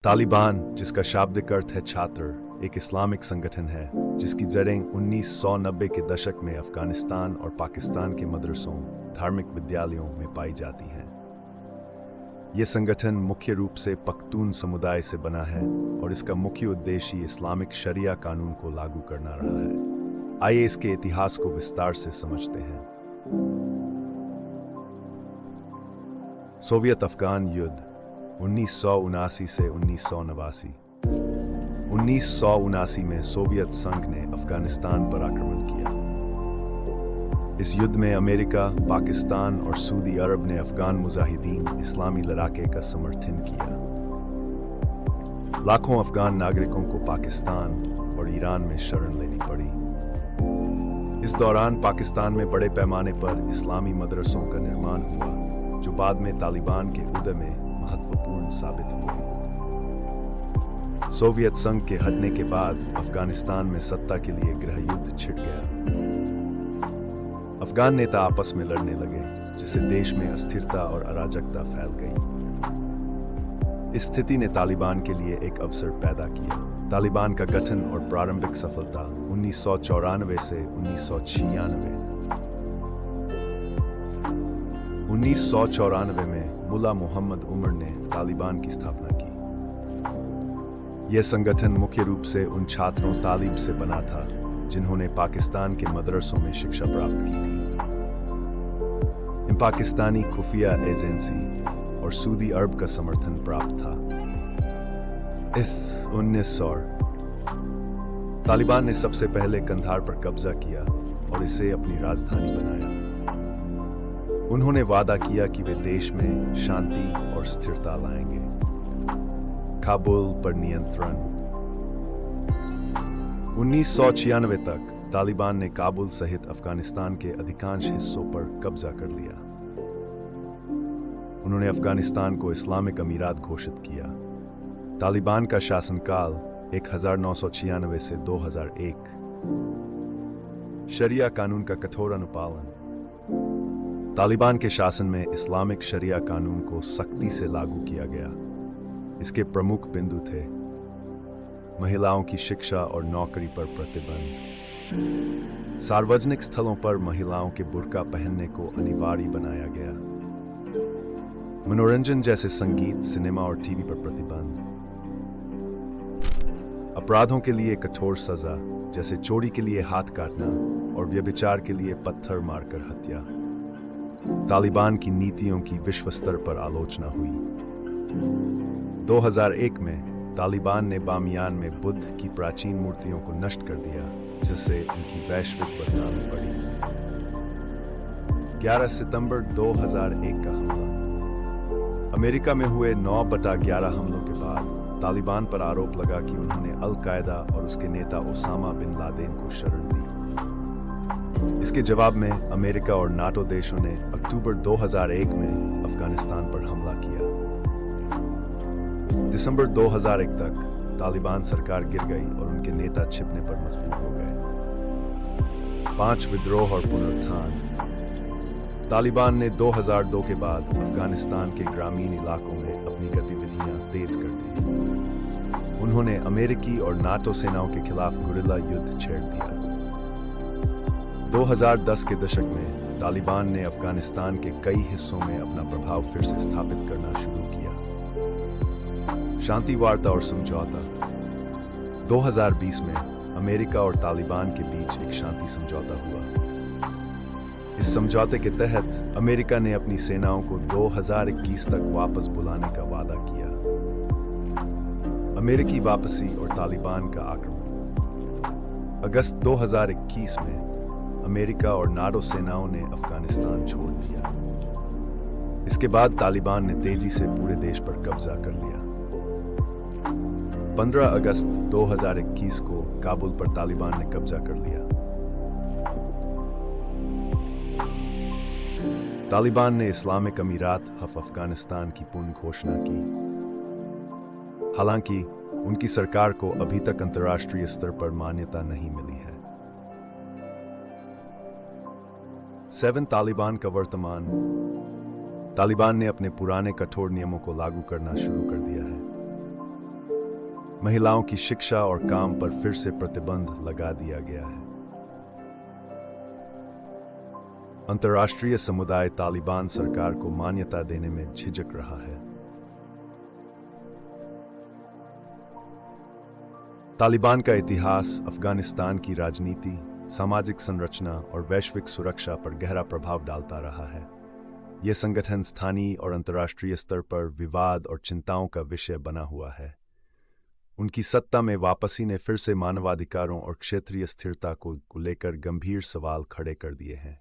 तालिबान, जिसका शाब्दिक अर्थ है छात्र, एक इस्लामिक संगठन है जिसकी जड़ें 1990 के दशक में अफगानिस्तान और पाकिस्तान के मदरसों, धार्मिक विद्यालयों में पाई जाती हैं। ये संगठन मुख्य रूप से पख्तून समुदाय से बना है और इसका मुख्य उद्देश्य इस्लामिक शरिया कानून को लागू करना रहा है। आइए इसके इतिहास को विस्तार से समझते हैं। सोवियत अफगान युद्ध 1979 से 1989। 1979 में सोवियत संघ ने अफगानिस्तान पर आक्रमण किया। इस युद्ध में अमेरिका, पाकिस्तान और सऊदी अरब ने अफगान मुजाहिदीन इस्लामी लड़ाके का समर्थन किया। लाखों अफगान नागरिकों को पाकिस्तान और ईरान में शरण लेनी पड़ी। इस दौरान पाकिस्तान में बड़े पैमाने पर इस्लामी मदरसों का निर्माण हुआ, जो बाद में तालिबान के उदय में महत्वपूर्ण साबित हुए। सोवियत संघ के हटने के बाद अफगानिस्तान में सत्ता के लिए गृह युद्ध छिड़ गया। अफगान नेता आपस में लड़ने लगे, जिससे देश में अस्थिरता और अराजकता फैल गई। इस स्थिति ने तालिबान के लिए एक अवसर पैदा किया। तालिबान का गठन और प्रारंभिक सफलता 1994 से 1996। 1994 में मुल्ला मोहम्मद उमर ने तालिबान की स्थापना की। यह संगठन मुख्य रूप से उन छात्रों तालिब से बना था जिन्होंने पाकिस्तान के मदरसों में शिक्षा प्राप्त की थी। इन पाकिस्तानी खुफिया एजेंसी और सऊदी अरब का समर्थन प्राप्त था। इस 1900 तालिबान ने सबसे पहले कंधार पर कब्जा किया और इसे अपनी राजधानी बनाया। उन्होंने वादा किया कि वे देश में शांति और स्थिरता लाएंगे। काबुल पर नियंत्रण 1996 तक तालिबान ने काबुल सहित अफगानिस्तान के अधिकांश हिस्सों पर कब्जा कर लिया। उन्होंने अफगानिस्तान को इस्लामिक अमीरात घोषित किया। तालिबान का शासनकाल 1996 से 2001। शरिया कानून का कठोर अनुपालन। तालिबान के शासन में इस्लामिक शरिया कानून को सख्ती से लागू किया गया। इसके प्रमुख बिंदु थे महिलाओं की शिक्षा और नौकरी पर प्रतिबंध, सार्वजनिक स्थलों पर महिलाओं के बुर्का पहनने को अनिवार्य बनाया गया, मनोरंजन जैसे संगीत, सिनेमा और टीवी पर प्रतिबंध, अपराधों के लिए कठोर सजा जैसे चोरी के लिए हाथ काटना और व्यभिचार के लिए पत्थर मारकर हत्या। तालिबान की नीतियों की विश्व स्तर पर आलोचना हुई। 2001 में तालिबान ने बामियान में बुद्ध की प्राचीन मूर्तियों को नष्ट कर दिया, जिससे उनकी वैश्विक बदनामी बढ़ी। 11 सितंबर 2001 का हमला। अमेरिका में हुए 9/11 हमलों के बाद तालिबान पर आरोप लगा कि उन्होंने अल कायदा और उसके नेता ओसामा बिन लादेन को शरण दी। इसके जवाब में अमेरिका और नाटो देशों ने अक्टूबर 2001 में अफगानिस्तान पर हमला किया। दिसंबर 2001 तक तालिबान सरकार गिर गई और उनके नेता छिपने पर मजबूर हो गए। 5 विद्रोह और पुनरुत्थान। तालिबान ने 2002 के बाद अफगानिस्तान के ग्रामीण इलाकों में अपनी गतिविधियां तेज कर दी। उन्होंने अमेरिकी और नाटो सेनाओं के खिलाफ गुरिल्ला युद्ध छेड़ दिया। 2010 के दशक में तालिबान ने अफगानिस्तान के कई हिस्सों में अपना प्रभाव फिर से स्थापित करना शुरू किया। शांति वार्ता और समझौता। 2020 में अमेरिका और तालिबान के बीच एक शांति समझौता हुआ। इस समझौते के तहत अमेरिका ने अपनी सेनाओं को 2021 तक वापस बुलाने का वादा किया। अमेरिकी वापसी और तालिबान का आक्रमण। अगस्त 2021 में अमेरिका और नाटो सेनाओं ने अफगानिस्तान छोड़ दिया। इसके बाद तालिबान ने तेजी से पूरे देश पर कब्जा कर लिया। 15 अगस्त 2021 को काबुल पर तालिबान ने कब्जा कर लिया। तालिबान ने इस्लामिक अमीरात अफगानिस्तान की पूर्ण घोषणा की। हालांकि उनकी सरकार को अभी तक अंतर्राष्ट्रीय स्तर पर मान्यता नहीं मिली है। 7 तालिबान का वर्तमान। तालिबान ने अपने पुराने कठोर नियमों को लागू करना शुरू कर दिया है। महिलाओं की शिक्षा और काम पर फिर से प्रतिबंध लगा दिया गया है। अंतर्राष्ट्रीय समुदाय तालिबान सरकार को मान्यता देने में झिझक रहा है। तालिबान का इतिहास अफगानिस्तान की राजनीति, सामाजिक संरचना और वैश्विक सुरक्षा पर गहरा प्रभाव डालता रहा है। यह संगठन स्थानीय और अंतर्राष्ट्रीय स्तर पर विवाद और चिंताओं का विषय बना हुआ है। उनकी सत्ता में वापसी ने फिर से मानवाधिकारों और क्षेत्रीय स्थिरता को लेकर गंभीर सवाल खड़े कर दिए हैं।